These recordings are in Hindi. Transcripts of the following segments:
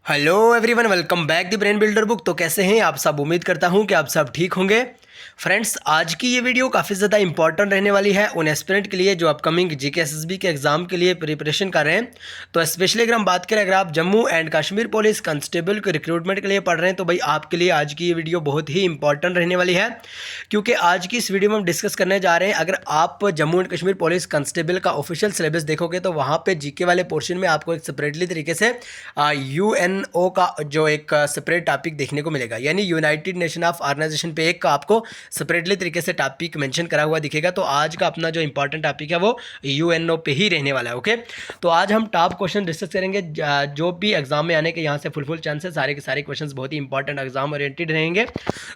Hello everyone, welcome back the brain builder book. तो कैसे हैं आप सब? उम्मीद करता हूं कि आप सब ठीक होंगे। फ्रेंड्स, आज की ये वीडियो काफ़ी ज़्यादा इंपॉर्टेंट रहने वाली है उन एस्पिरेंट के लिए जो अपकमिंग जीके एसएसबी के एग्ज़ाम के लिए प्रिपरेशन कर रहे हैं। तो स्पेशली अगर हम बात करें, अगर आप Jammu and Kashmir police constable के रिक्रूटमेंट के लिए पढ़ रहे हैं तो भाई आपके लिए आज की ये वीडियो बहुत ही इंपॉर्टेंट रहने वाली है, क्योंकि आज की इस वीडियो में हम डिस्कस करने जा रहे हैं। अगर आप Jammu and Kashmir police constable का ऑफिशियल सिलेबस देखोगे तो वहाँ पे जीके वाले पोर्शन में आपको एक सेपरेटली तरीके से यूएनओ का जो एक सेपरेट टॉपिक देखने को मिलेगा, यानी यूनाइटेड नेशन ऑफ ऑर्गेनाइजेशन पे एक का आपको सेपरेटली तरीके से टॉपिक मेंशन करा हुआ दिखेगा। तो आज का अपना जो इंपॉर्टेंट टॉपिक है वो यूएनओ पे ही रहने वाला है। ओके, तो आज हम टॉप क्वेश्चन डिस्कस करेंगे जो भी एग्जाम में आने के यहाँ से फुल चांस है। सारे के सारे क्वेश्चंस बहुत ही इंपॉर्टेंट एग्जाम ओरिएंटेड रहेंगे।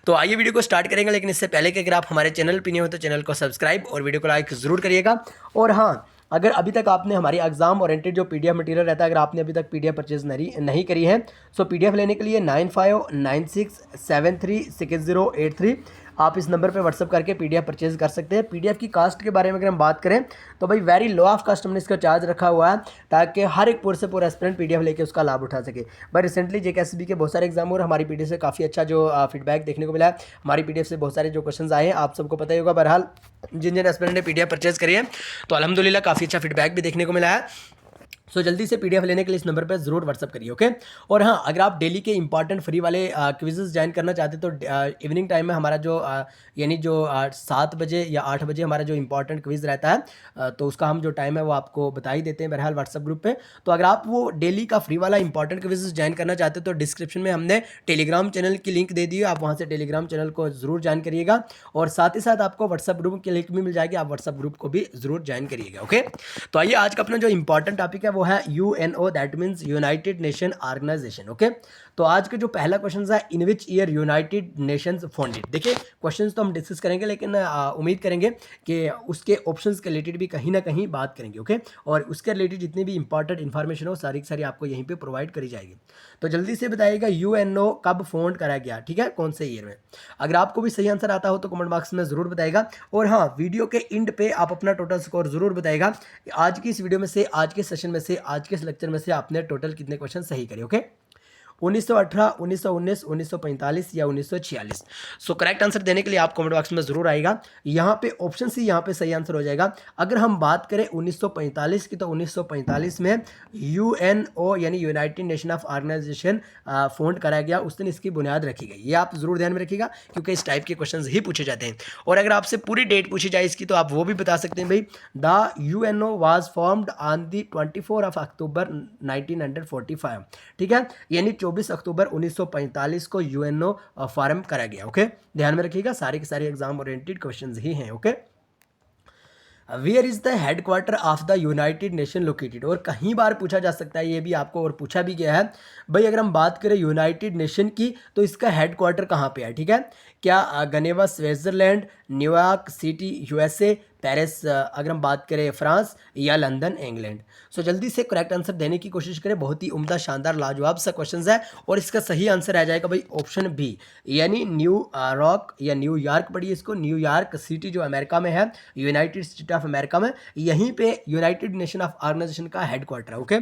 तो आइए वीडियो को स्टार्ट करेंगे, लेकिन इससे पहले कि अगर आप हमारे चैनल पर नहीं हो तो चैनल को सब्सक्राइब और वीडियो को लाइक जरूर करिएगा। और हाँ, अगर अभी तक आपने हमारी एग्जाम ओरिएंटेड जो पीडीएफ मटेरियल रहता है, अगर आपने अभी तक पीडीएफ परचेज नहीं करी है, सो पीडीएफ लेने के लिए 9596736083 आप इस नंबर पे व्हाट्सअप करके पीडीएफ परचेज कर सकते हैं। पीडीएफ की कास्ट के बारे में अगर हम बात करें तो भाई वेरी लो ऑफ कास्ट हमने इसका चार्ज रखा हुआ है, ताकि हर एक पूरे से पूरा एस्पिरेंट पीडीएफ लेके उसका लाभ उठा सके। भाई रिसेंटली जेकेएसबी के बहुत सारे एग्जाम और हमारी पीडीएफ से काफ़ी अच्छा जो फीडबैक देखने को मिला है। हमारी पीडीएफ से बहुत सारे जो क्वेश्चन आए हैं आप सबको पता ही होगा। बहरहाल जिन एस्पिरेंट ने पीडीएफ परचेज करी है तो अल्हम्दुलिल्लाह काफ़ी अच्छा फीडबैक भी देखने को मिला है। सो जल्दी से पीडीएफ लेने के लिए इस नंबर पर जरूर व्हाट्सअप करिए। ओके, और हाँ, अगर आप डेली के इंपॉर्टेंट फ्री वाले क्विजेस ज्वाइन करना चाहते हैं तो इवनिंग टाइम में हमारा जो यानी जो 7 बजे या 8 बजे हमारा जो इंपॉर्टेंट क्विज रहता है, तो उसका हम जो टाइम है वो आपको बता ही देते हैं बहरहाल व्हाट्सअप ग्रुप पे। तो अगर आप वो डेली का फ्री वाला इंपॉर्टेंट क्विजेस ज्वाइन करना चाहते हैं तो डिस्क्रिप्शन में हमने टेलीग्राम चैनल की लिंक दे दी है, आप वहाँ से टेलीग्राम चैनल को जरूर ज्वाइन करिएगा। और साथ ही साथ आपको व्हाट्सअप ग्रुप की लिंक भी मिल जाएगी, आप व्हाट्सअप ग्रुप को भी जरूर ज्वाइन करिएगा। ओके, तो आइए आज का अपना जो इंपॉर्टेंट टॉपिक है वो है UNO, that means United Nation Organization. Okay, तो आज का जो पहला क्वेश्चन है, in which year United Nations founded. देखिए क्वेश्चंस तो हम डिस्कस करेंगे, लेकिन उम्मीद करेंगे कि उसके ऑप्शंस के रिलेटेड भी कहीं ना कहीं बात करेंगे। ओके, और उसके रिलेटेड जितनी भी इंपॉर्टेंट इन्फॉर्मेशन हो सारी की सारी आपको यहीं पे प्रोवाइड करी जाएगी। तो जल्दी से बताइएगा यूएनओ कब फाउंड करा गया, ठीक है, कौन से ईयर में। अगर आपको भी सही आंसर आता हो तो कमेंट बॉक्स में जरूर बताइएगा। और हाँ, वीडियो के एंड पे आप अपना टोटल स्कोर जरूर बताइएगा। आज की इस वीडियो में से, आज के सेशन में से, आज के इस लेक्चर में से आपने टोटल कितने क्वेश्चन सही करे। ओके, 1918, 1919, 1945 या 1946। सो करेक्ट आंसर देने के लिए आप कमेंट बॉक्स में जरूर आएगा। यहाँ पे ऑप्शन सी यहाँ पे सही आंसर हो जाएगा। अगर हम बात करें 1945 की, तो 1945 में यूएनओ यानी united nation of organisation found कराया गया, उस दिन इसकी बुनियाद रखी गई। ये आप जरूर ध्यान में रखिएगा, क्योंकि इस टाइप के क्वेश्चन ही पूछे जाते हैं। और अगर आपसे पूरी डेट पूछी जाए इसकी तो आप वो भी बता सकते हैं। भाई the UNO was formed on the 24 of October 1945, ठीक है, यानी 24 अक्टूबर 1945 को यूएनओ फॉर्म करा गया। ओके, ध्यान में रखिएगा, सारे के सारे एग्जाम ओरिएंटेड क्वेश्चंस ही हैं। Okay, where is the headquarter of the united nation located. और कहीं बार पूछा जा सकता है ये भी आपको, और पूछा भी गया है। भाई अगर हम बात करें यूनाइटेड नेशन की तो इसका हेडक्वार्टर कहाँ पे है, ठीक है, क्या Geneva Switzerland, New York city USA, Paris अगर हम बात करें फ्रांस, या लंदन इंग्लैंड। सो जल्दी से करेक्ट आंसर देने की कोशिश करें। बहुत ही उम्दा शानदार लाजवाब सा क्वेश्चन है, और इसका सही आंसर आ जाएगा भाई ऑप्शन बी, यानी न्यूयॉर्क या न्यूयॉर्क पढ़िए इसको, न्यूयॉर्क सिटी जो अमेरिका में है, यूनाइटेड स्टेट ऑफ अमेरिका में, यहीं पे यूनाइटेड नेशन ऑफ ऑर्गेनाइजेशन का हेडक्वार्टर है। ओके,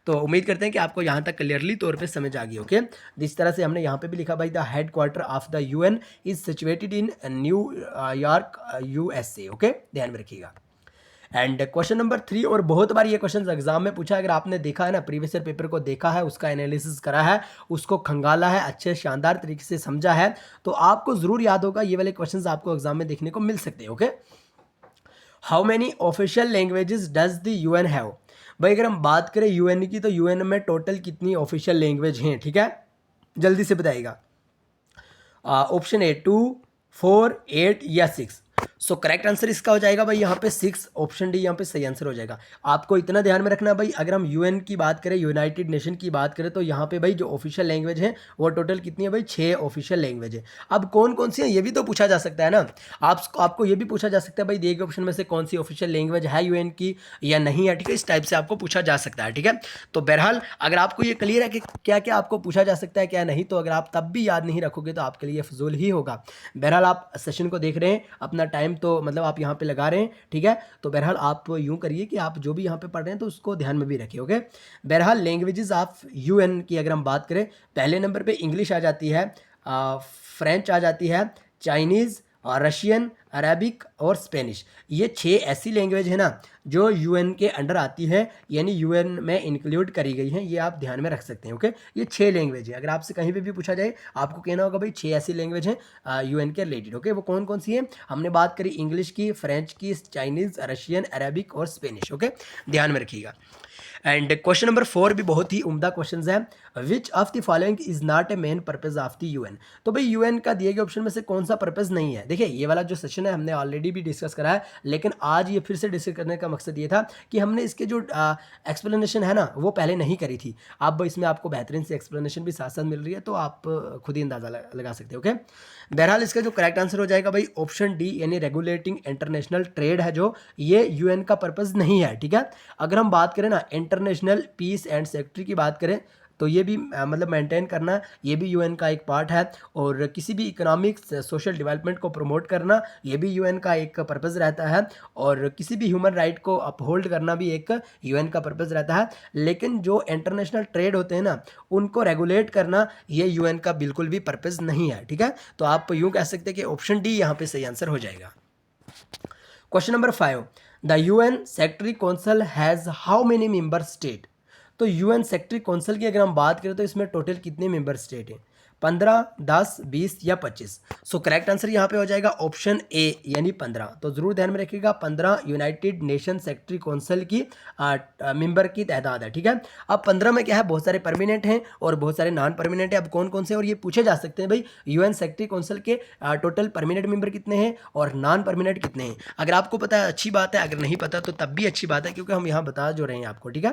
तो उम्मीद करते हैं कि आपको यहाँ तक क्लियरली तौर पे समझ आ गई। ओके, जिस तरह से हमने यहाँ पे भी लिखा भाई the headquarter of the UN is situated in New York USA. Okay, ध्यान में रखिएगा। एंड क्वेश्चन नंबर 3, और बहुत बार ये क्वेश्चन एग्जाम में पूछा, अगर आपने देखा है ना, प्रीवियस ईयर पेपर को देखा है, उसका एनालिसिस करा है, उसको खंगाला है, अच्छे शानदार तरीके से समझा है, तो आपको जरूर याद होगा ये वाले क्वेश्चंस आपको एग्जाम में देखने को मिल सकते हैं। Okay, how many official languages does the UN have. भाई अगर हम बात करें यूएन की तो यूएन में टोटल कितनी ऑफिशियल लैंग्वेज हैं, ठीक है, जल्दी से बताइएगा। ऑप्शन ए 2, 4, 8 या 6। सो करेक्ट आंसर इसका हो जाएगा भाई यहाँ पे 6, ऑप्शन डी यहाँ पे सही आंसर हो जाएगा। आपको इतना ध्यान में रखना भाई, अगर हम यूएन की बात करें, यूनाइटेड नेशन की बात करें, तो यहाँ पे भाई जो ऑफिशियल लैंग्वेज है वो टोटल कितनी है भाई, 6 ऑफिशियल लैंग्वेज है। अब कौन कौन सी है ये भी तो पूछा जा सकता है ना, आपको ये भी पूछा जा सकता है भाई दिए गए ऑप्शन में से कौन सी ऑफिशियल लैंग्वेज है यूएन की या नहीं है, ठीक है, इस टाइप से आपको पूछा जा सकता है। ठीक है, तो बहरहाल अगर आपको ये क्लियर है कि क्या क्या आपको पूछा जा सकता है क्या नहीं, तो अगर आप तब भी याद नहीं रखोगे तो आपके लिए फजूल ही होगा। बहरहाल आप सेशन को देख रहे हैं, अपना टाइम टाइम तो मतलब आप यहाँ पे लगा रहे हैं, ठीक है। तो बहरहाल आप यूँ करिए कि आप जो भी यहाँ पे पढ़ रहे हैं तो उसको ध्यान में भी रखिए, ओके। बहरहाल लैंग्वेजेस ऑफ यूएन की अगर हम बात करें, पहले नंबर पे इंग्लिश आ जाती है, फ्रेंच आ जाती है, चाइनीज़ और रशियन, अरेबिक और स्पेनिश। ये 6 ऐसी लैंग्वेज है ना जो यूएन के अंडर आती है, यानी यूएन में इंक्लूड करी गई हैं, ये आप ध्यान में रख सकते हैं, ओके। ये 6 लैंग्वेज है, अगर आपसे कहीं पे भी पूछा जाए आपको कहना होगा भाई 6 ऐसी लैंग्वेज हैं यूएन के रिलेटेड, ओके। वो कौन कौन सी हैं? हमने बात करी इंग्लिश की, फ्रेंच की, चाइनीज़, रशियन, अरेबिक और स्पेनिश, ओके। ध्यान में रखिएगा। एंड क्वेश्चन नंबर 4 भी बहुत ही उम्दा क्वेश्चन है। Which of the following is not a main purpose of the UN? तो भाई यूएन का दिए गए ऑप्शन में से कौन सा पर्पज नहीं है? देखिए ये वाला जो सेशन है हमने ऑलरेडी भी डिस्कस करा है, लेकिन आज ये फिर से डिस्कस करने का मकसद ये था कि हमने इसके जो एक्सप्लेनेशन है ना वो पहले नहीं करी थी। अब इसमें आपको बेहतरीन से एक्सप्लेनेशन भी साथ साथ मिल रही है, तो आप खुद ही अंदाज़ा लगा सकते हो, ओके। बहरहाल इसका जो करेक्ट आंसर हो जाएगा भाई ऑप्शन डी, यानी रेगुलेटिंग इंटरनेशनल ट्रेड है जो, ये यूएन का पर्पज़ नहीं है, ठीक है। अगर हम बात करें ना इंटरनेशनल पीस एंड सेक्रेटरी की बात करें तो ये भी मतलब मेंटेन करना, ये भी यूएन का एक पार्ट है। और किसी भी इकोनॉमिक सोशल डेवलपमेंट को प्रमोट करना, ये भी यूएन का एक पर्पज़ रहता है। और किसी भी ह्यूमन राइट को अपहोल्ड करना भी एक यूएन का पर्पज़ रहता है। लेकिन जो इंटरनेशनल ट्रेड होते हैं ना उनको रेगुलेट करना, ये यूएन का बिल्कुल भी पर्पज़ नहीं है, ठीक है। तो आप यूँ कह सकते हैं कि ऑप्शन डी यहाँ पे सही आंसर हो जाएगा। Question number 5, the UN secretary council has how many member state? तो यूएन सेक्रेटरी काउंसिल की अगर हम बात करें तो इसमें टोटल कितने मेंबर स्टेट हैं? 15, 10, 20 या 25? सो करेक्ट आंसर यहाँ पे हो जाएगा ऑप्शन ए यानी 15। तो ज़रूर ध्यान में रखिएगा 15 यूनाइटेड नेशन सेक्रेटरी काउंसिल की मेंबर की तादाद है, ठीक है। अब 15 में क्या है, बहुत सारे परमानेंट हैं और बहुत सारे नॉन परमानेंट हैं। अब कौन कौन से, और ये पूछे जा सकते हैं भाई यूएन सेक्रेटरी काउंसिल के टोटल परमानेंट मेंबर कितने हैं और नॉन परमानेंट कितने हैं। अगर आपको पता है अच्छी बात है, अगर नहीं पता तो तब भी अच्छी बात है, क्योंकि हम यहाँ बता जो रहे हैं आपको, ठीक है।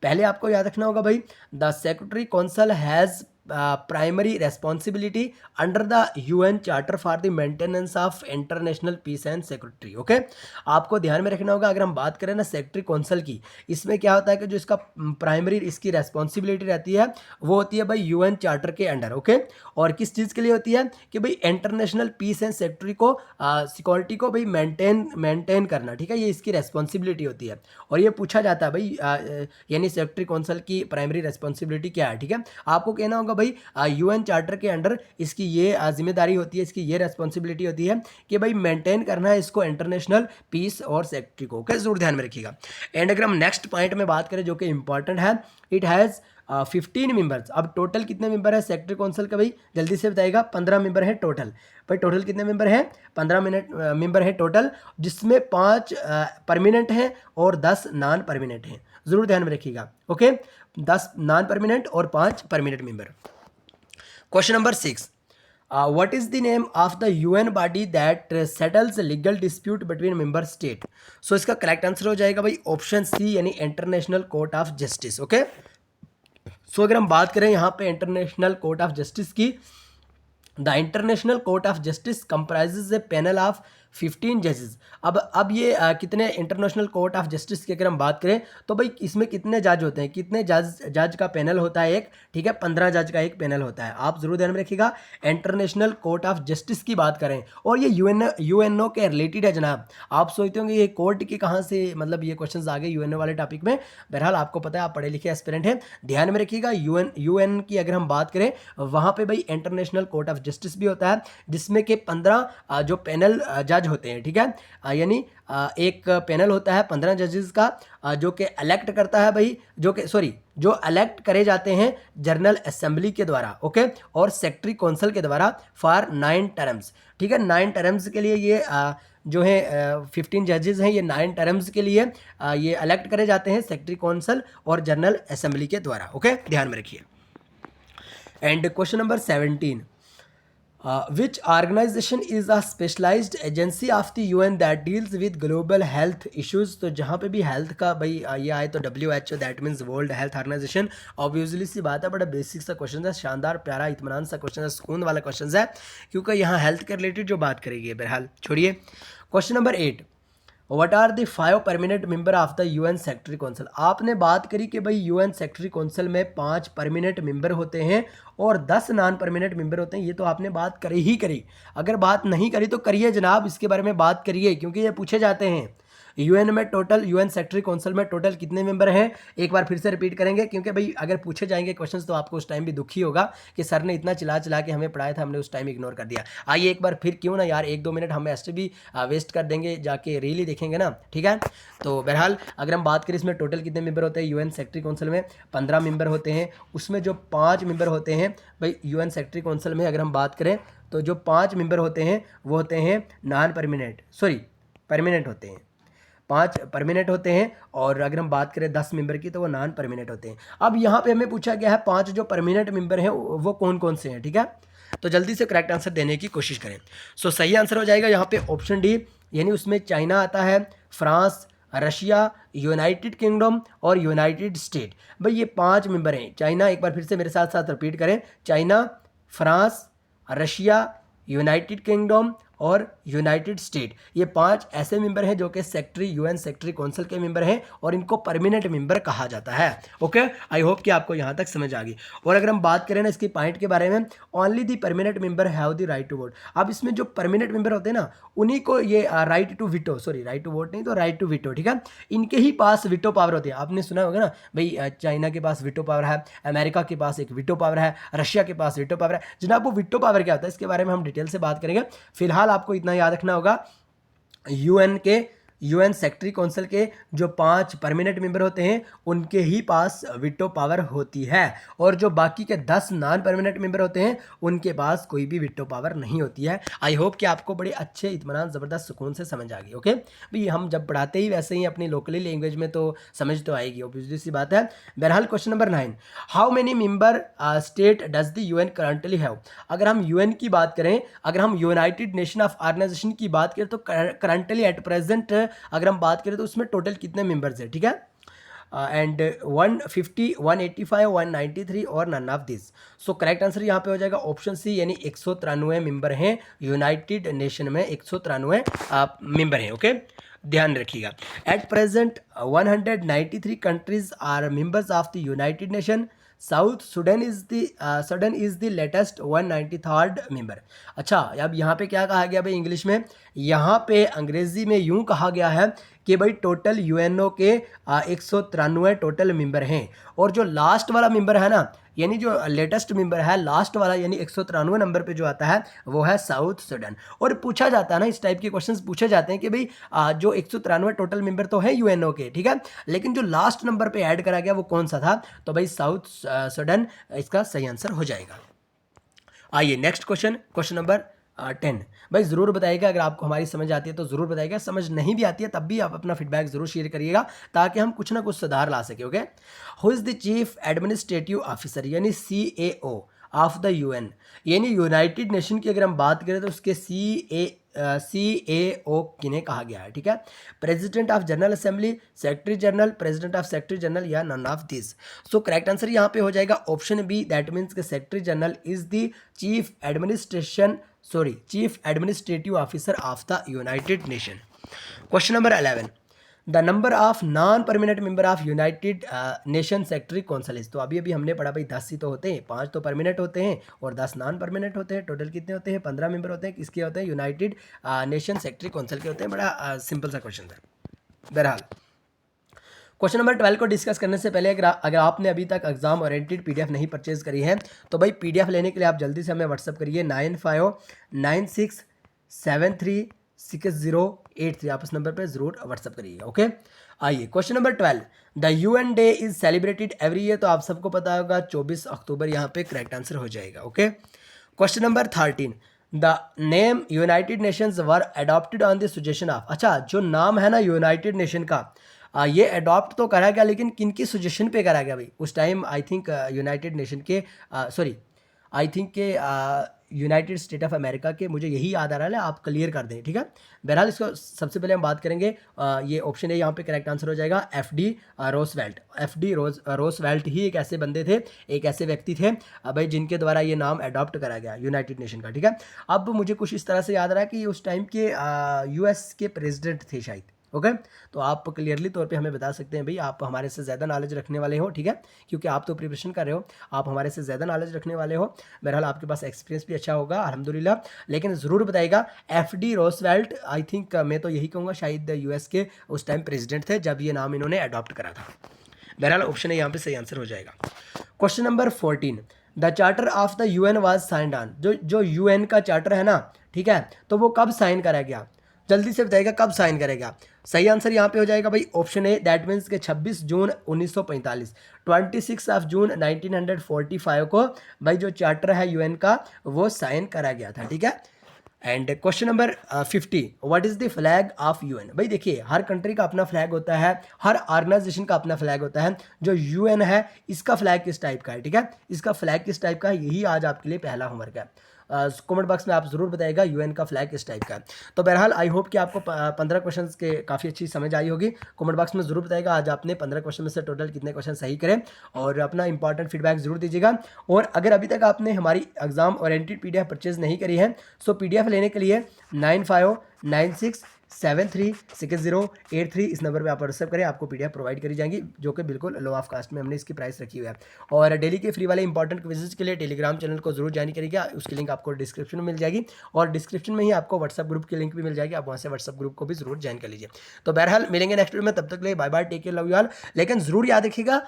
पहले आपको याद रखना होगा भाई the secretary council has primary responsibility under the UN charter for the maintenance of international peace and security, okay. आपको ध्यान में रखना होगा, अगर हम बात करें ना सेक्रेटरी काउंसिल की, इसमें क्या होता है कि जो इसका प्राइमरी इसकी रेस्पॉन्सिबिलिटी रहती है वो होती है भाई यूएन चार्टर के अंडर, ओके। और किस चीज़ के लिए होती है कि भाई इंटरनेशनल पीस एंड सिक्योरिटी को सिक्योरिटी को भाई मेंटेन करना, ठीक है। ये इसकी रेस्पॉन्सिबिलिटी होती है। और ये पूछा जाता है भाई यानी सेक्रेटरी काउंसिल की प्राइमरी रेस्पॉन्सिबिलिटी क्या है, ठीक है। आपको कहना होगा भाई यूएन चार्टर के अंडर इसकी ये जिम्मेदारी होती है, इसकी ये रेस्पॉन्सिबिलिटी होती है कि भाई मेंटेन करना है इसको इंटरनेशनल पीस और सेक्रेटरी को, ओके। जरूर ध्यान में रखिएगा। एंड अगर हम नेक्स्ट पॉइंट में बात करें जो कि इंपॉर्टेंट है, इट हैज़ 15 मेंबर्स। अब टोटल कितने मेंबर है सेक्रेटरी काउंसिल का भाई, जल्दी से बताइएगा। 15 मेंबर है टोटल। भाई टोटल कितने मेंबर हैं? 15 मेंबर है टोटल, जिसमें 5 परमानेंट हैं और 10 नॉन परमानेंट हैं। ज़रूर ध्यान में रखिएगा, ओके। 10 नॉन परमानेंट और 5 permanent member. Question number 6, what is the name of the UN body that settles legal dispute between member state? So इसका करेक्ट आंसर हो जाएगा भाई ऑप्शन सी यानी international court of justice, okay. So अगर हम बात करें यहाँ पे इंटरनेशनल कोर्ट ऑफ जस्टिस की, the international court of justice comprises a panel of 15 जजेस। अब ये कितने इंटरनेशनल कोर्ट ऑफ जस्टिस की अगर हम बात करें तो भाई इसमें कितने जज होते हैं, कितने जज का पैनल होता है एक, ठीक है। 15 जज का एक पैनल होता है। आप जरूर ध्यान में रखिएगा इंटरनेशनल कोर्ट ऑफ जस्टिस की बात करें, और ये यूएनओ के रिलेटेड है जनाब। आप सोचते होंगे ये कोर्ट की कहाँ से, मतलब ये क्वेश्चन आ गए यूएनओ वाले टॉपिक में। बहरहाल आपको पता है, आप पढ़े लिखे एस्पिरेंट हैं, ध्यान में रखिएगा। यूएन की अगर हम बात करें वहाँ पर भाई इंटरनेशनल कोर्ट ऑफ जस्टिस भी होता है, जिसमें कि 15 जो पैनल जज होते हैं, ठीक है। यानी एक पैनल होता है 15 जजेस का जो कि इलेक्ट करता है भाई, जो इलेक्ट करे जाते हैं जनरल असेंबली के द्वारा, ओके, और सेक्रेटरी काउंसिल के द्वारा फॉर 9 टर्म्स, ठीक है। 9 टर्म्स के लिए ये जो है 15 जजेस हैं, ये 9 टर्म्स के लिए ये इलेक्ट करे जाते हैं सेक्रेटरी काउंसिल और जनरल असेंबली के द्वारा, ओके। ध्यान में रखिए। And question number 17, which organization is a specialized agency of the UN that deals with global health issues? तो जहाँ पे भी हेल्थ का भाई ये आए तो WHO, that means world health organisation. Obviously सी बात है, बड़ा बेसिक सा क्वेश्चन है, शानदार प्यारा इत्मीनान सा क्वेश्चन है, सुकून वाला क्वेश्चन है, क्योंकि यहाँ हेल्थ के रिलेटेड जो बात करेगी। बहरहाल छोड़िए। Question number 8, what are the 5 permanent member of the UN secretary council. आपने बात करी कि भाई यूएन सेक्रेटरी काउंसिल में 5 परमानेंट मेंबर होते हैं और 10 नॉन परमानेंट मेंबर होते हैं। ये तो आपने बात करी ही करी, अगर बात नहीं करी तो करिए जनाब, इसके बारे में बात करिए, क्योंकि ये पूछे जाते हैं। यूएन में टोटल, यूएन सेक्रेटरी काउंसिल में टोटल कितने मेंबर हैं, एक बार फिर से रिपीट करेंगे, क्योंकि भाई अगर पूछे जाएंगे क्वेश्चंस तो आपको उस टाइम भी दुखी होगा कि सर ने इतना चिल्ला चिल्ला के हमें पढ़ाया था, हमने उस टाइम इग्नोर कर दिया। आइए एक बार फिर, क्यों ना यार, 1-2 मिनट हम ऐसे भी वेस्ट कर देंगे, जाके रील ही देखेंगे ना, ठीक है। तो बहरहाल अगर हम बात करें इसमें टोटल कितने मेंबर होते हैं, यूएन सेक्रेटरी काउंसिल में 15 मेंबर होते हैं। उसमें जो 5 मेंबर होते हैं भाई यूएन सेक्रेटरी काउंसिल में, अगर हम बात करें तो जो 5 मेंबर होते हैं वो होते हैं नॉन परमानेंट, सॉरी परमानेंट होते हैं, 5 परमानेंट होते हैं। और अगर हम बात करें 10 मेंबर की तो वो नॉन परमानेंट होते हैं। अब यहाँ पे हमें पूछा गया है 5 जो परमानेंट मेंबर हैं वो कौन कौन से हैं, ठीक है। तो जल्दी से करेक्ट आंसर देने की कोशिश करें। सो सही आंसर हो जाएगा यहाँ पे ऑप्शन डी, यानी उसमें चाइना आता है, फ्रांस, रशिया, यूनाइटेड किंगडम और यूनाइटेड स्टेट। भाई ये 5 मेंबर हैं। चाइना, एक बार फिर से मेरे साथ साथ रिपीट करें, China, France, Russia, United kingdom और यूनाइटेड स्टेट, ये 5 ऐसे मेंबर हैं जो कि सेक्रेटरी, यूएन सेक्रेटरी काउंसिल के मेंबर हैं और इनको परमानेंट मेंबर कहा जाता है। ओके, आई होप कि आपको यहाँ तक समझ आ गई। और अगर हम बात करें ना इसकी पॉइंट के बारे में, only the permanent member have the right to vote. अब इसमें जो परमानेंट मेंबर होते हैं ना, उन्हीं को ये right to veto, sorry right to vote नहीं तो राइट टू विटो, ठीक है, इनके ही पास विटो पावर होती है। आपने सुना होगा ना भाई, चाइना के पास विटो पावर है, अमेरिका के पास एक विटो पावर है, रशिया के पास विटो पावर है। जनाब वो विटो पावर क्या होता है, इसके बारे में हम डिटेल से बात करेंगे। फिलहाल आपको इतना याद रखना होगा, यूएन सेक्रेटरी काउंसिल के जो 5 परमानेंट मेंबर होते हैं उनके ही पास विटो पावर होती है, और जो बाकी के 10 नॉन परमानेंट मेंबर होते हैं उनके पास कोई भी विटो पावर नहीं होती है। आई होप कि आपको बड़े अच्छे, इत्मीनान, ज़बरदस्त सुकून से समझ आ गई। ओके भाई, हम जब पढ़ाते ही वैसे ही अपनी लोकली लैंग्वेज में तो समझ तो आएगी, ऑब्वियसली सी बात है। बहरहाल question number 9, how many member state does the UN currently have. अगर हम यूएन की बात करें, अगर हम यूनाइटेड नेशन ऑफ ऑर्गेनाइजेशन की बात करें तो करंटली एट प्रेजेंट अगर हम बात करें तो उसमें टोटल कितने मेंबर्स हैं, ठीक है, एंड 150, 185, 193 और none of this. So correct answer यहाँ पे हो जाएगा ऑप्शन सी, यानी 193 मेंबर हैं यूनाइटेड नेशन में, 193 मेंबर हैं। ओके, ध्यान रखिएगा। At present 193 countries are members of the united nation. South Sudan is the latest 193rd member. अच्छा, अब यहाँ पे क्या कहा गया भाई इंग्लिश में, यहाँ पे अंग्रेजी में यूं कहा गया है कि भाई टोटल यूएनओ के 193 टोटल मेंबर हैं, और जो लास्ट वाला मेंबर है ना, यानी जो लेटेस्ट मेंबर है लास्ट वाला, यानी 193 नंबर पे जो आता है वो है साउथ सुडान। और पूछा जाता है ना, इस टाइप के क्वेश्चंस पूछे जाते हैं कि भाई जो 193 टोटल मेंबर तो है यूएनओ के, ठीक है, लेकिन जो लास्ट नंबर पे ऐड करा गया वो कौन सा था, तो भाई साउथ सुडान इसका सही आंसर हो जाएगा। आइए नेक्स्ट क्वेश्चन, क्वेश्चन नंबर 10। भाई ज़रूर बताइएगा, अगर आपको हमारी समझ आती है तो ज़रूर बताइएगा, समझ नहीं भी आती है तब भी आप अपना फीडबैक ज़रूर शेयर करिएगा ताकि हम कुछ ना कुछ सुधार ला सके। Okay, who is the chief administrative officer, यानी CAO ऑफ द यूएन, यानी यूनाइटेड नेशन की अगर हम बात करें तो उसके CAO किन्हें कहा गया है, ठीक है, president of general assembly, secretary general, president of secretary general, या none of this. So correct answer यहाँ पे हो जाएगा ऑप्शन बी, दैट मीन्स के secretary general is the chief administrative officer of the united nation. Question number 11, the number of non permanent member of united nation secretary council is. तो अभी हमने पढ़ा भाई 10 ही तो होते हैं, 5 तो परमानेंट होते हैं और 10 नॉन परमानेंट होते हैं। टोटल कितने होते हैं, 15 मेंबर होते हैं। किसके होते हैं, यूनाइटेड नेशन सेक्रेटरी काउंसिल के होते हैं। बड़ा सिंपल सा क्वेश्चन था। बहरहाल क्वेश्चन नंबर 12 को डिस्कस करने से पहले अगर आपने अभी तक एग्जाम ओरिएंटेड PDF नहीं परचेज करी है तो भाई PDF लेने के लिए आप जल्दी से हमें व्हाट्सअप करिए 9596736083। आप इस नंबर पर जरूर व्हाट्सअप करिएगा। ओके, आइए question number 12, the UN day is celebrated every year. तो आप सबको पता होगा 24 अक्टूबर यहाँ पे करेक्ट आंसर हो जाएगा। Okay, question number 13, the name United Nations were adopted on the suggestion of. अच्छा, जो नाम है ना यूनाइटेड नेशन का, ये अडॉप्ट तो करा गया, लेकिन किनकी सजेशन पे करा गया भाई उस time, I think United nation के यूनाइटेड स्टेट ऑफ अमेरिका के, मुझे यही याद आ रहा है, आप क्लियर कर दें, ठीक है। बहरहाल इसको सबसे पहले हम बात करेंगे, ये ऑप्शन है यहाँ पे करेक्ट आंसर हो जाएगा FD रोसवेल्ट। FD रोसवेल्ट ही एक ऐसे बंदे थे, एक ऐसे व्यक्ति थे भाई जिनके द्वारा ये नाम अडॉप्ट करा गया यूनाइटेड नेशन का, ठीक है। अब मुझे कुछ इस तरह से याद आ रहा है कि उस टाइम के US के प्रेसिडेंट थे शायद, ओके। तो आप क्लियरली तौर पे हमें बता सकते हैं भाई आप हमारे से ज़्यादा नॉलेज रखने वाले हो, ठीक है, क्योंकि आप तो प्रिपरेशन कर रहे हो, आप हमारे से ज़्यादा नॉलेज रखने वाले हो। बहरहाल आपके पास एक्सपीरियंस भी अच्छा होगा अल्हम्दुलिल्लाह। लेकिन ज़रूर बताइएगा, एफडी रोजवेल्ट, आई थिंक मैं तो यही कहूँगा शायद यूएस के उस टाइम प्रेसिडेंट थे जब ये नाम इन्होंने अडॉप्ट करा था। बहरहाल ऑप्शन है यहाँ पे सही आंसर हो जाएगा। Question number 14, the charter of the UN was signed on, जो यूएन का चार्टर है ना, ठीक है, तो वो कब साइन करा गया, जल्दी से बताइएगा कब साइन करेगा। सही आंसर यहाँ पे हो जाएगा भाई ऑप्शन ए, दैट मीन्स के 26 जून 1945, 26 ऑफ जून 1945 को भाई जो चार्टर है यूएन का वो साइन करा गया था, ठीक है। And question number 50, what is the flag of UN. भाई देखिए हर कंट्री का अपना फ्लैग होता है, हर ऑर्गेनाइजेशन का अपना फ्लैग होता है। जो यूएन है इसका फ्लैग किस टाइप का है, ठीक है, इसका फ्लैग किस टाइप का है, यही आज आपके लिए पहला होमवर्क है। कमेंट बॉक्स में आप ज़रूर बताइएगा यूएन का फ्लैग किस टाइप का है। तो बहरहाल आई होप कि आपको 15 क्वेश्चन के काफ़ी अच्छी समझ आई होगी। कमेंट बॉक्स में ज़रूर बताइएगा आज आपने 15 क्वेश्चन में से टोटल कितने क्वेश्चन सही करें, और अपना इंपॉर्टेंट फीडबैक ज़रूर दीजिएगा। और अगर अभी तक आपने हमारी एग्जाम ओरिएंटेड पीडीएफ परचेज नहीं करी है, सो पीडीएफ लेने के लिए 9596736083 इस नंबर पे आप व्हाट्सएप करें, आपको पीडीएफ प्रोवाइड करी जाएंगी, जो कि बिल्कुल लो ऑफ कास्ट में हमने इसकी प्राइस रखी हुई है। और डेली के फ्री वाले इंपॉर्टेंट क्विजेज के लिए टेलीग्राम चैनल को जरूर ज्वाइन करिएगा, उसकी लिंक आपको डिस्क्रिप्शन में मिल जाएगी, और डिस्क्रिप्शन में ही आपको व्हाट्सएप ग्रुप की लिंक भी मिल जाएगी, आप वहाँ से व्हाट्सएप ग्रुप को भी जरूर ज्वाइन कर लीजिए। तो बहरहाल मिलेंगे नेक्स्ट वीडियो में, तब तक के लिए bye bye, take care, love you all. लेकिन ज़रूर याद रखिएगा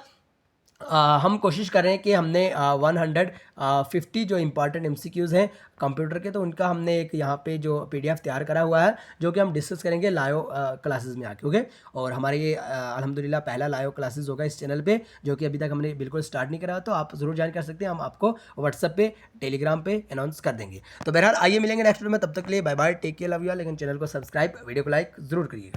हम कोशिश कर रहे हैं कि हमने 150 जो इंपॉर्टेंट एमसीक्यूज़ हैं कंप्यूटर के, तो उनका हमने एक यहाँ पे जो पीडीएफ तैयार करा हुआ है, जो कि हम डिस्कस करेंगे लाइव क्लासेस में आके, ओके। और हमारे ये अल्हम्दुलिल्लाह पहला लाइव क्लासेस होगा इस चैनल पे, जो कि अभी तक हमने बिल्कुल स्टार्ट नहीं करा, तो आप ज़रूर ज्वाइन कर सकते हैं, हम आपको व्हाट्सएप पे टेलीग्राम पे अनाउंस कर देंगे। तो बहरहाल आइए मिलेंगे नेक्स्ट वीडियो में, तब तक के लिए bye bye, take care, love you all. लेकिन चैनल को सब्सक्राइब, वीडियो को लाइक ज़रूर करिएगा।